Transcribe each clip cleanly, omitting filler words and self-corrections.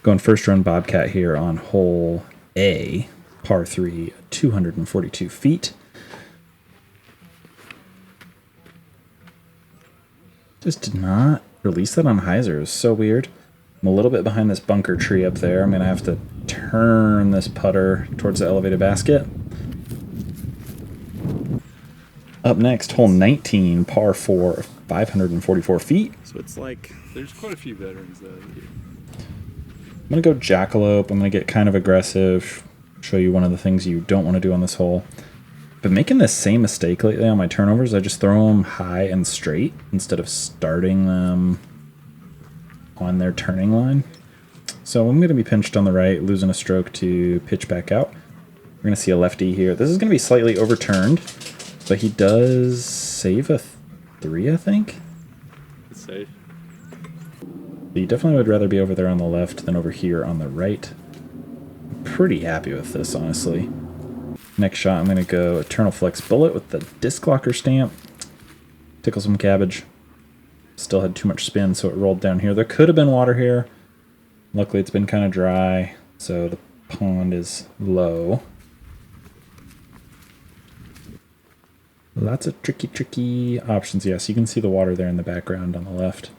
Going first run Bobcat here on hole A, par 3, 242 feet. Just did not release that on hyzer. It was so weird. I'm a little bit behind this bunker tree up there. I'm going to have to turn this putter towards the elevated basket. Up next, hole 19, par 4, 544 feet. So it's like, there's quite a few veterans though. I'm going to go jackalope. I'm going to get kind of aggressive, show you one of the things you don't want to do on this hole. But making this same mistake lately on my turnovers, I just throw them high and straight instead of starting them on their turning line. So I'm going to be pinched on the right, losing a stroke to pitch back out. We're going to see a lefty here. This is going to be slightly overturned, but he does save a 3, I think. It's safe. You definitely would rather be over there on the left than over here on the right. I'm pretty happy with this, honestly. Next shot, I'm going to go Eternal Flex Bullet with the disc locker stamp. Tickle some cabbage. Still had too much spin, so it rolled down here. There could have been water here. Luckily, it's been kind of dry, so the pond is low. Lots of tricky options. Yes, you can see the water there in the background on the left.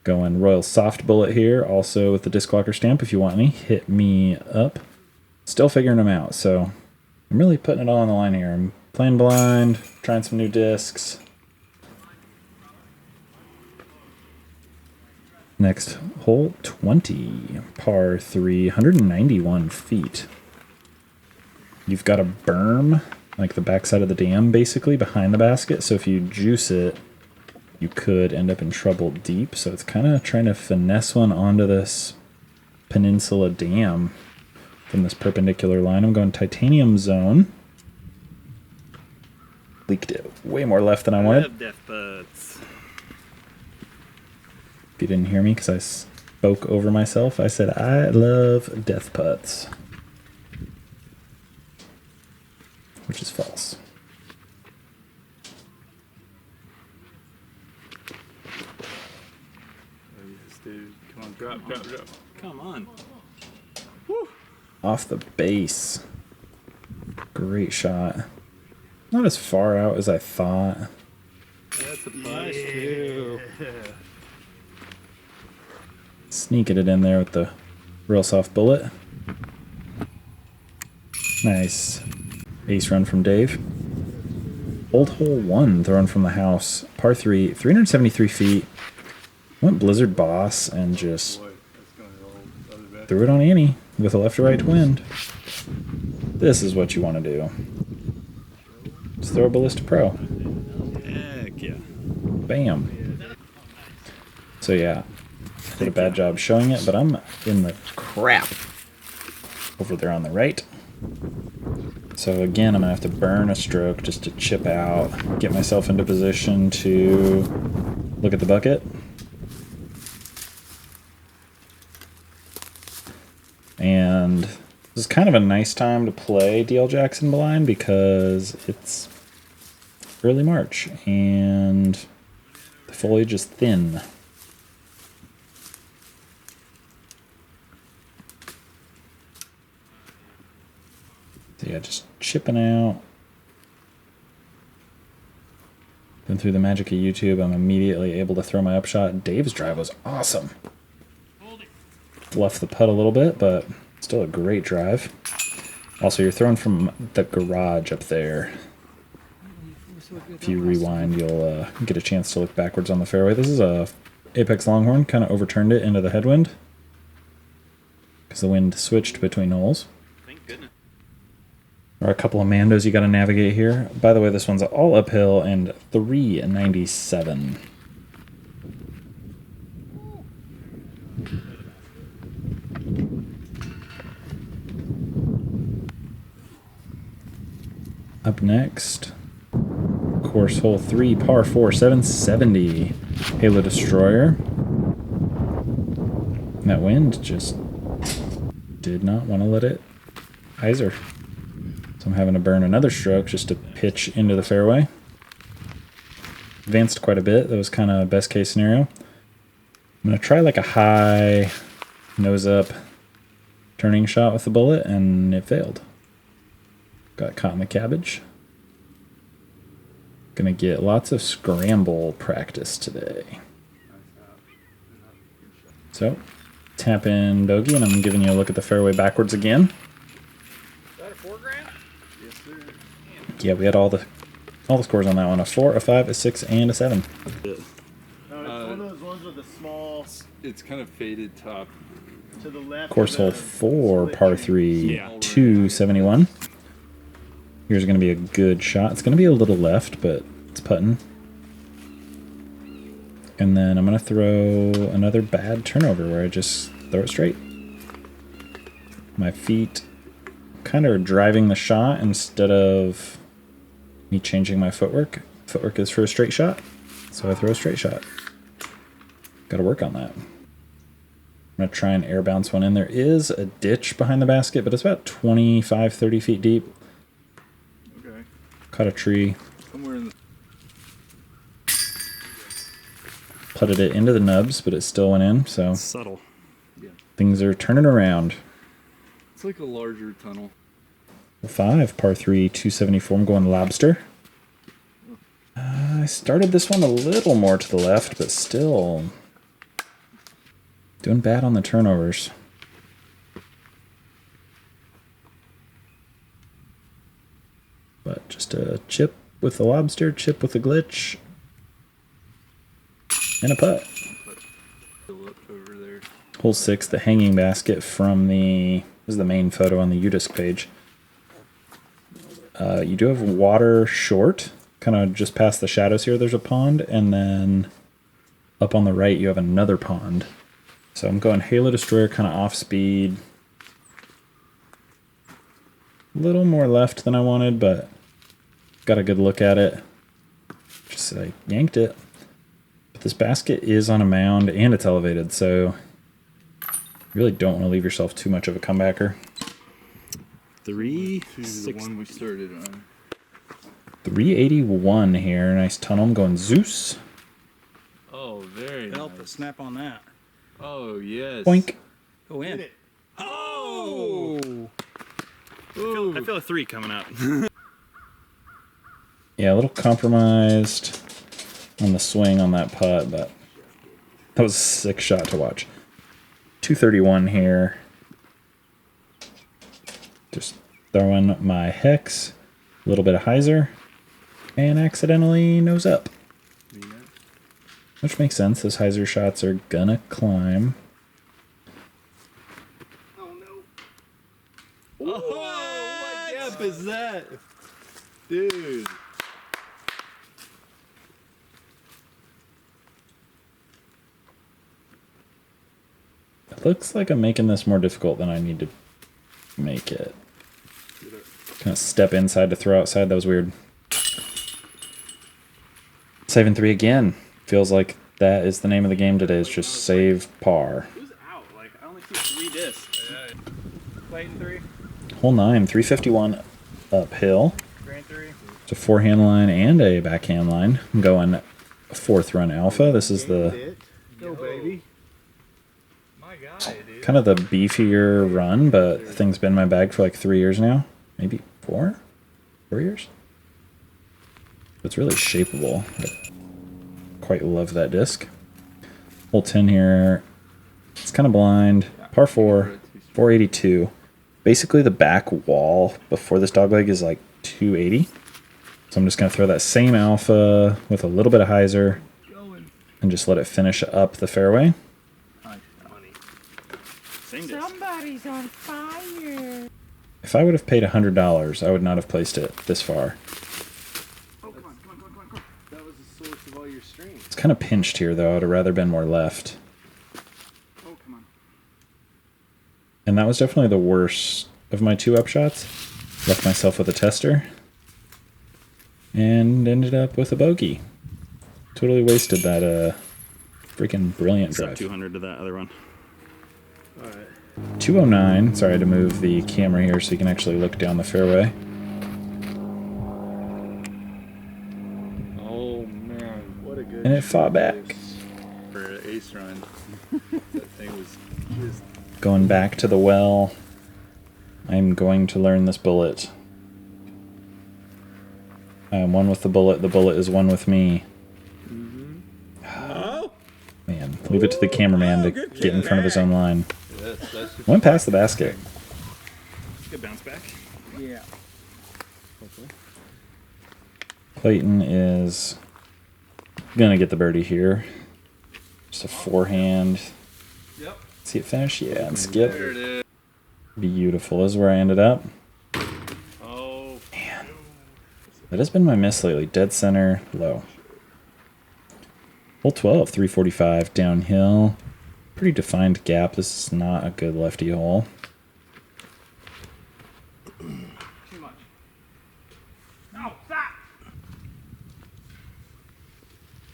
Going Royal Soft Bullet here, also with the disc locker stamp. If you want any, hit me up. Still figuring them out, so I'm really putting it all on the line here. I'm playing blind, trying some new discs. Next, hole 20, par 3, 191 feet. You've got a berm, like the backside of the dam, basically, behind the basket. So if you juice it, you could end up in trouble deep. So it's kind of trying to finesse one onto this peninsula dam from this perpendicular line. I'm going titanium zone. Leaked it way more left than I wanted. Death butts. If you didn't hear me because I spoke over myself, I said I love death putts, which is false. Oh yes, dude. Come on, drop. Come on. Woo. Off the base. Great shot. Not as far out as I thought. That's a push too. Sneaking it in there with the real soft bullet. Nice. Ace run from Dave. Old hole 1 thrown from the house. Par 3, 373 feet. Went Blizzard Boss and just threw it on Annie with a left to right wind. This is what you want to do. Just throw a Ballista Pro. Heck yeah. Bam. So yeah, did a bad job showing it, but I'm in the crap over there on the right. So again, I'm going to have to burn a stroke just to chip out, get myself into position to look at the bucket. And this is kind of a nice time to play DL Jackson blind because it's early March and the foliage is thin. So yeah, just chipping out. Then through the magic of YouTube, I'm immediately able to throw my upshot. Dave's drive was awesome. Fluffed the putt a little bit, but still a great drive. Also, you're throwing from the garage up there. If you rewind, you'll get a chance to look backwards on the fairway. This is a Apex Longhorn, kind of overturned it into the headwind because the wind switched between holes. Thank goodness. There are a couple of Mandos you got to navigate here. By the way, this one's all uphill and 397. Up next, course hole 3, par 4, 770. Halo Destroyer. And that wind just did not want to let it hyzer. So I'm having to burn another stroke just to pitch into the fairway. Advanced quite a bit. That was kind of best case scenario. I'm going to try like a high nose up turning shot with the bullet, and it failed. Got caught in the cabbage. Gonna get lots of scramble practice today. So, tap in bogey, and I'm giving you a look at the fairway backwards again. Is that a 4 grand? Yes, sir. Yeah, we had all the scores on that one: a 4, a 5, a 6, and a 7. It's one of those ones with a small It's kind of faded top. to the left. Course hole 4, par 3, Yeah. 271. Here's going to be a good shot. It's going to be a little left, but it's putting. And then I'm going to throw another bad turnover where I just throw it straight. My feet kind of are driving the shot instead of me changing my footwork. Footwork is for a straight shot, so I throw a straight shot. Got to work on that. I'm going to try and air bounce one in. There is a ditch behind the basket, but it's about 25, 30 feet deep. Okay. Caught a tree, Somewhere in the... putted it into the nubs, but it still went in, so Subtle. Yeah. things are turning around. It's like a larger tunnel. 5, par 3, 274. I'm going lobster. I started this one a little more to the left, but still doing bad on the turnovers. But just a chip with the lobster, chip with the glitch, and a putt. Fill up over there. Hole 6, the hanging basket from this is the main photo on the UDisc page. You do have water short, kind of just past the shadows here. There's a pond, and then up on the right you have another pond. So I'm going Halo Destroyer, kind of off speed. A little more left than I wanted, but got a good look at it. Just I yanked it. But this basket is on a mound and it's elevated, so you really don't want to leave yourself too much of a comebacker. 3, To the 6. one we started on. 381 here. Nice tunnel. I'm going Zeus. Oh, very Help nice. snap on that. Oh, yes. Boink. Go in. it. Oh! Ooh. I feel a 3 coming up. Yeah, a little compromised on the swing on that putt, but that was a sick shot to watch. 231 here. Just throwing my hex, a little bit of hyzer, and accidentally nose up. Yeah. Which makes sense. Those hyzer shots are gonna climb. Oh no. Oh, what gap is that? Dude. It looks like I'm making this more difficult than I need to make it. Kind of step inside to throw outside. That was weird. Saving 3 again. Feels like that is the name of the game today. Is just save par. Who's out? Like, I only see 3 discs. Clayton 3, Hole 9, 351 uphill. Grand 3. It's a forehand line and a backhand line. I'm going 4th run alpha. This is the Go, baby. My guy, dude. kind of the beefier run, but the thing's been in my bag for like 3 years now. Maybe 4? 4 years? It's really shapeable. I quite love that disc. Hole 10 here. It's kind of blind. Par 4, 482. Basically the back wall before this dogleg is like 280. So I'm just going to throw that same alpha with a little bit of hyzer and just let it finish up the fairway. Same disc. Somebody's on fire. If I would have paid $100, I would not have placed it this far. Oh, come on, come on, come on, come on, come on. That was the source of all your strength. It's kind of pinched here, though. I'd have rather been more left. Oh, come on. And that was definitely the worst of my 2 upshots. Left myself with a tester. And ended up with a bogey. Totally wasted that freaking brilliant Except drive. 200 to that other one. All right. 209. Sorry to move the camera here so you can actually look down the fairway. Oh, man. What a good And it fought back. For an ace run. That thing was just... Going back to the well. I'm going to learn this bullet. I am one with the bullet. The bullet is one with me. Oh, Man, leave it to the cameraman to good get in front of his own line. That's just Went past the basket. good bounce back. yeah. Clayton is gonna get the birdie here. Just a forehand. Yep. See it finish? Yeah, and skip. There it is. Beautiful. This is where I ended up. Oh, Man. That has been my miss lately. Dead center, low. Hole 12, 345 downhill. Pretty defined gap. This is not a good lefty hole. Too much. no, stop.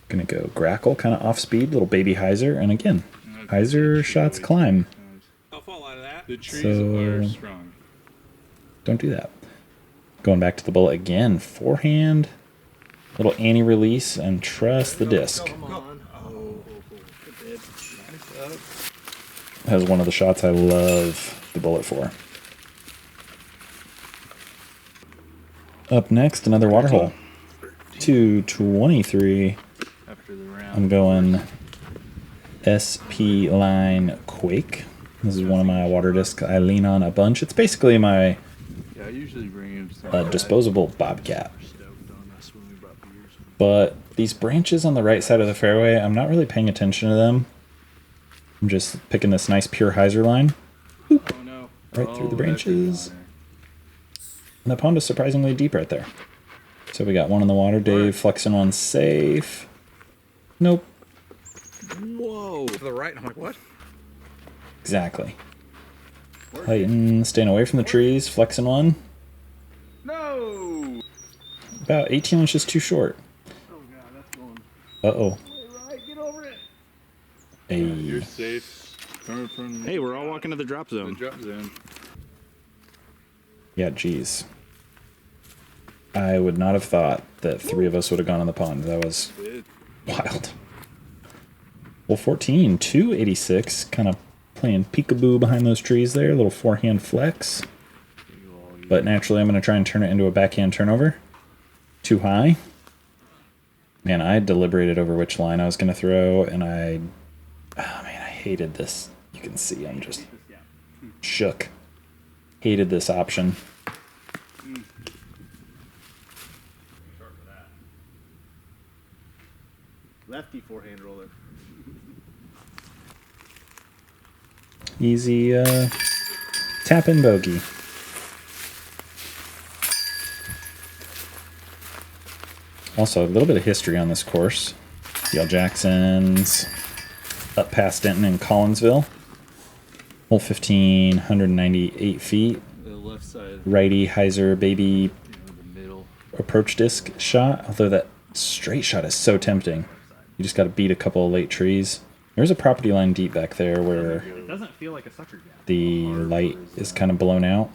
Gonna go grackle, kind of off speed, little baby hyzer, and again, hyzer shots climb. I'll fall out of that. The trees So- are strong. Don't do that. Going back to the bullet again, forehand, little anti-release, and trust the disc. Come on. Oh. That was one of the shots I love the bullet for. Up next, another water hole. 223. After the round. I'm going SP line Quake. This is one of my water discs I lean on a bunch. It's basically my Yeah, I usually bring him some disposable Bobcat. stoked on. That's when we brought beers. But these branches on the right side of the fairway, I'm not really paying attention to them. I'm just picking this nice pure hyzer line. Oh no. Right through the Oh, branches. that's a goner. And the pond is surprisingly deep right there. So we got one in the water. Dave flexing on safe. Nope. Whoa. To the right. I'm like, what? Exactly. Clayton staying away from the trees, flexing one. No. About 18 inches too short. Oh god, that's going. Uh-oh. Right, get over it. You're Hey. safe. From Hey, we're all walking to the drop the zone. drop zone. Yeah, geez. I would not have thought that three of us would have gone in the pond. That was Good. wild. Well, 14, 286. Kind of playing peekaboo behind those trees there. A little forehand flex. But naturally, I'm going to try and turn it into a backhand turnover. Too high. Man, I deliberated over which line I was going to throw, and I hated this. You can see I'm just shook. Hated this option. Lefty forehand roller. Easy tap in bogey. Also, a little bit of history on this course. Dale Jackson's up past Denton and Collinsville. Hole 15, 198 feet. The left side. Righty hyzer baby You know, the middle. approach disc shot. Although that straight shot is so tempting. You just got to beat a couple of late trees. There's a property line deep back there where It doesn't feel like a sucker gap. the light is kind of blown out.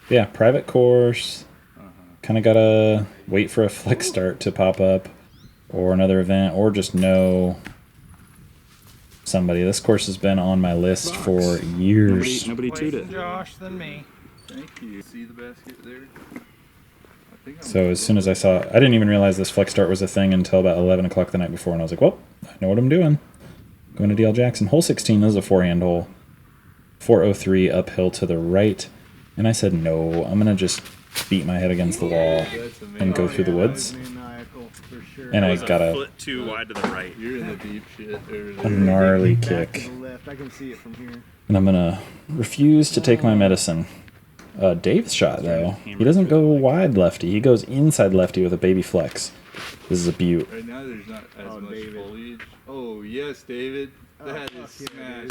Yeah, private course. Kind of gotta wait for a flex start to pop up, or another event, or just know somebody. This course has been on my list for years. Nobody toot it. Josh than me. Thank you. See the basket there? I think I'm So as soon as I saw, I didn't even realize this flex start was a thing until about 11 o'clock the night before, and I was like, well, I know what I'm doing. Going to DL Jackson. Hole 16, this is a forehand hole. 403 uphill to the right. And I said, no, I'm going to just beat my head against the wall That's amazing. and go through the woods. Maniacal, for sure. And I was got a a foot too wide to the right. You're in the deep shit over A there. gnarly Back kick. to the left. I can see it from here. And I'm going to refuse to take my medicine. Dave's shot, though, he doesn't go wide lefty. He goes inside lefty with a baby flex. This is a beaut. Right now, there's not as Oh, much David. foliage. Oh, yes, David. That fuck is yeah, smash.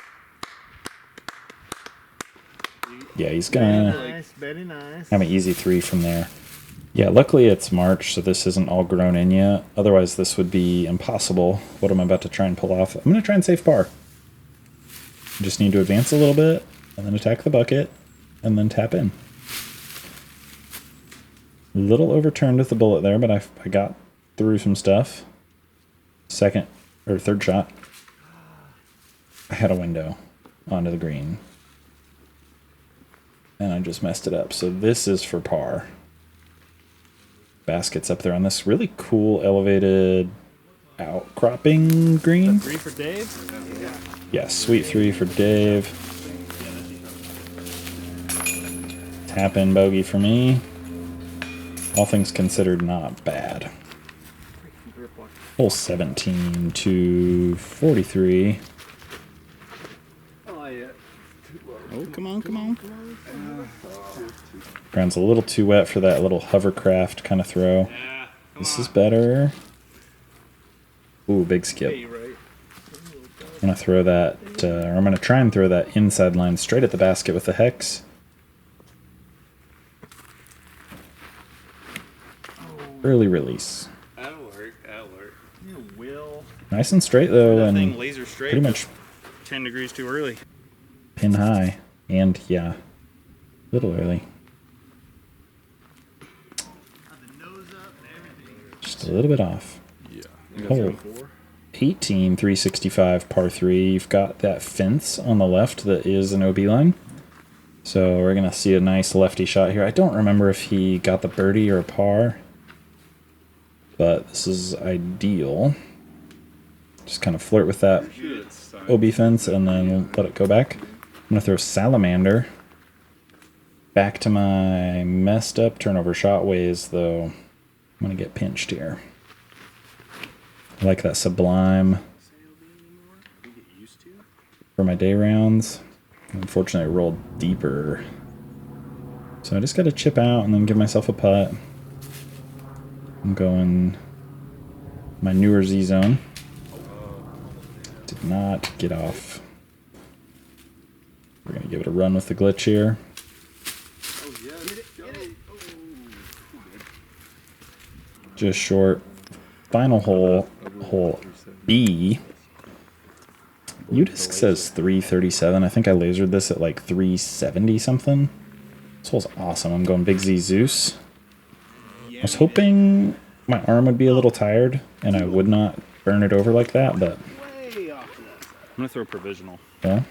Yeah, he's Very going to nice, very nice. have an easy 3 from there. Yeah, luckily it's March, so this isn't all grown in yet. Otherwise, this would be impossible. What am I about to try and pull off? I'm going to try and save par. Just need to advance a little bit, and then attack the bucket, and then tap in. A little overturned with the bullet there, but I got through some stuff. Second, or third shot. I had a window onto the green. And I just messed it up. So this is for par. Basket's up there on this really cool elevated outcropping green. 3 for Dave? Yeah, sweet 3 for Dave. Tap in bogey for me. All things considered, not bad. Hole 17 to 43. Oh, come on, come on. Ground's a little too wet for that little hovercraft kind of throw. Yeah, This is better. Ooh, big skip. I'm going to throw that, or I'm going to try and throw that inside line straight at the basket with the hex. Early release. That'll work. That'll work. You will. Nice and straight though, That and thing laser straight. pretty much 10 degrees too early. pin high. And yeah, a little early. Just a little bit off. Yeah. Hole 18, 365 par 3. You've got that fence on the left that is an OB line. So we're going to see a nice lefty shot here. I don't remember if he got the birdie or a par, but this is ideal. Just kind of flirt with that OB fence and then let it go back. I'm going to throw Salamander back to my messed up turnover shot ways, though. I'm going to get pinched here. I like that Sublime for my day rounds. Unfortunately, I rolled deeper. So I just got to chip out and then give myself a putt. I'm going my newer Z zone. Did not get off. We're going to give it a run with the glitch here. Just short. Final hole, hole B. Udisc says 337. I think I lasered this at like 370 something. This hole's awesome. I'm going Big Z Zeus. I was hoping my arm would be a little tired and I would not burn it over like that, but I'm going to throw provisional. yeah.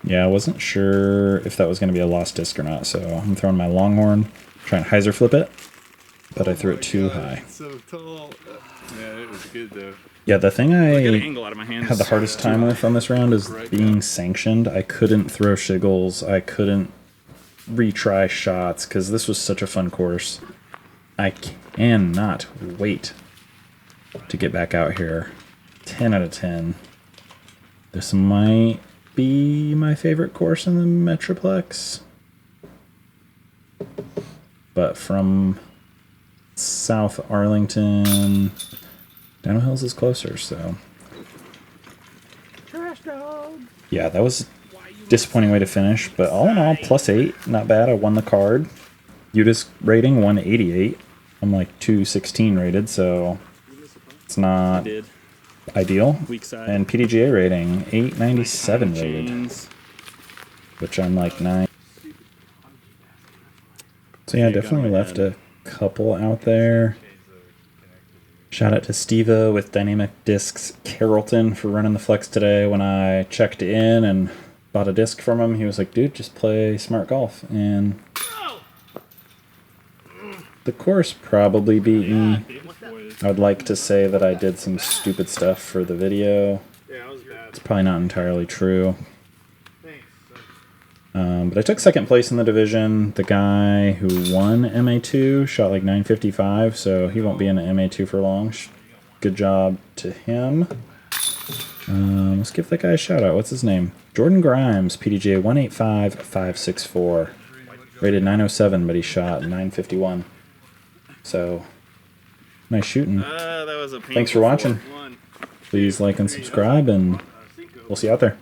Yeah, I wasn't sure if that was going to be a lost disc or not, so I'm throwing my Longhorn, trying to hyzer flip it, but I threw it too high. It's so tall. Yeah, it was good though. Yeah, the thing Get an I angle out of my hands. had the hardest time with on this round is being sanctioned. I couldn't throw shiggles. I couldn't retry shots because this was such a fun course. I cannot wait to get back out here. 10 out of 10. This might be my favorite course in the Metroplex. But from South Arlington, Dino Hills is closer, so. Yeah, that was a disappointing way to finish, but all in all, +8, not bad. I won the card. UDisc rating 188. I'm like 216 rated, so it's not Did. ideal. Weak side. And PDGA rating 897 rated, Chains. which I'm like 9. So yeah, definitely left a couple out there. Shout out to Steva with Dynamic Discs Carrollton for running the flex today. When I checked in and bought a disc from him, he was like, dude, just play smart golf. And the course probably beat me. I would like to say that I did some stupid stuff for the video. It's probably not entirely true. But I took second place in the division. The guy who won MA2 shot like 955, so he won't be in the MA2 for long. Good job to him. Let's give that guy a shout out. What's his name? Jordan Grimes, PDGA 185564. Rated 907, but he shot 951. So, nice shooting. That was a Thanks for watching. Please like and subscribe, and we'll see you out there.